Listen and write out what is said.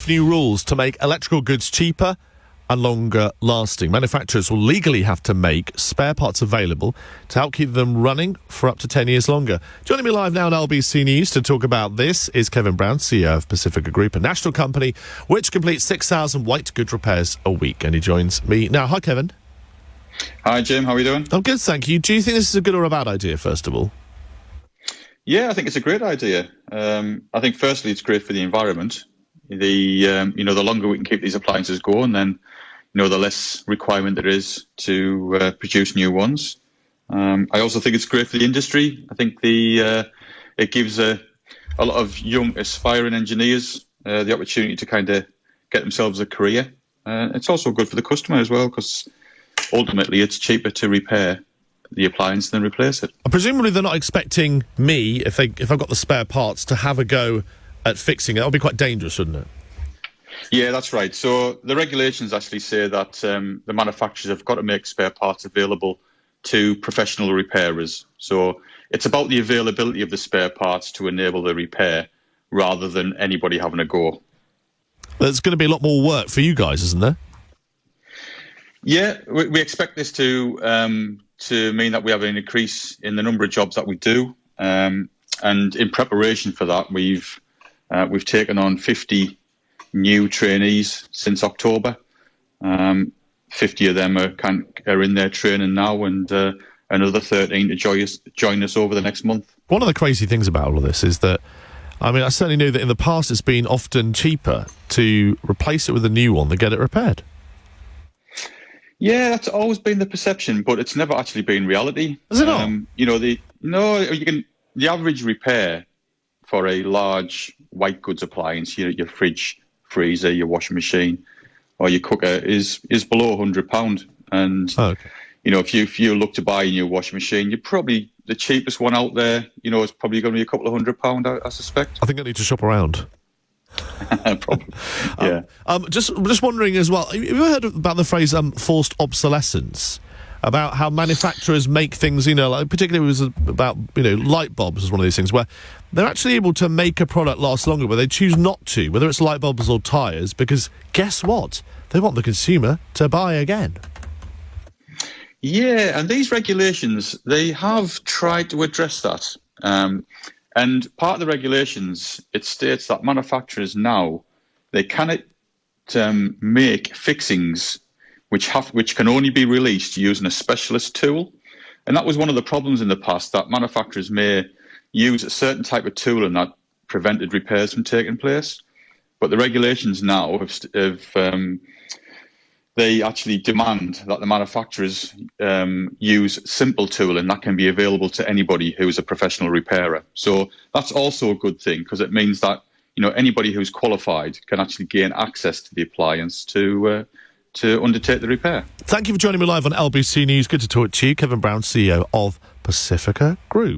new rules to make electrical goods cheaper and longer lasting. Manufacturers will legally have to make spare parts available to help keep them running for up to 10 years longer. Joining me live now on LBC News to talk about this is Kevin Brown, CEO of Pacifica Group, a national company which completes 6,000 white good repairs a week. And he joins me now. Hi, Kevin. Hi, Jim. How are you doing? I'm good, thank you. Do you think this is a good or a bad idea, first of all? Yeah, I think it's a great idea. I think firstly, it's great for the environment. The longer we can keep these appliances going, then the less requirement there is to produce new ones. I also think it's great for the industry. I think it gives a lot of young aspiring engineers the opportunity to kind of get themselves a career. It's also good for the customer as well, because ultimately it's cheaper to repair the appliance than replace it. Presumably they're not expecting me, if I've got the spare parts, to have a go at fixing it. That would be quite dangerous, wouldn't it? Yeah, that's right. So the regulations actually say that the manufacturers have got to make spare parts available to professional repairers. So it's about the availability of the spare parts to enable the repair rather than anybody having a go. There's going to be a lot more work for you guys, isn't there? Yeah, we expect this to mean that we have an increase in the number of jobs that we do. And in preparation for that, we've taken on 50 new trainees since October. 50 of them are in their training now, and another 13 to join us over the next month. One of the crazy things about all of this is that, I certainly knew that in the past it's been often cheaper to replace it with a new one than get it repaired. Yeah, that's always been the perception, but it's never actually been reality. Is it not? The average repair for a large white goods appliance, your fridge, freezer, your washing machine, or your cooker is below £100. And if you look to buy a new washing machine, you're probably the cheapest one out there. It's probably going to be a couple of £100, I suspect. I think I need to shop around. Probably. Yeah. Just wondering as well. Have you ever heard about the phrase forced obsolescence? About how manufacturers make things, particularly it was about, light bulbs is one of these things where they're actually able to make a product last longer, but they choose not to, whether it's light bulbs or tyres, because guess what? They want the consumer to buy again. Yeah, and these regulations, they have tried to address that. And part of the regulations, it states that manufacturers now, they cannot make fixings which can only be released using a specialist tool. And that was one of the problems in the past, that manufacturers may use a certain type of tool and that prevented repairs from taking place. But the regulations now they actually demand that the manufacturers use simple tooling that can be available to anybody who is a professional repairer. So that's also a good thing, because it means that anybody who's qualified can actually gain access to the appliance to undertake the repair. Thank you for joining me live on LBC News. Good to talk to you. Kevin Brown, CEO of Pacifica Group.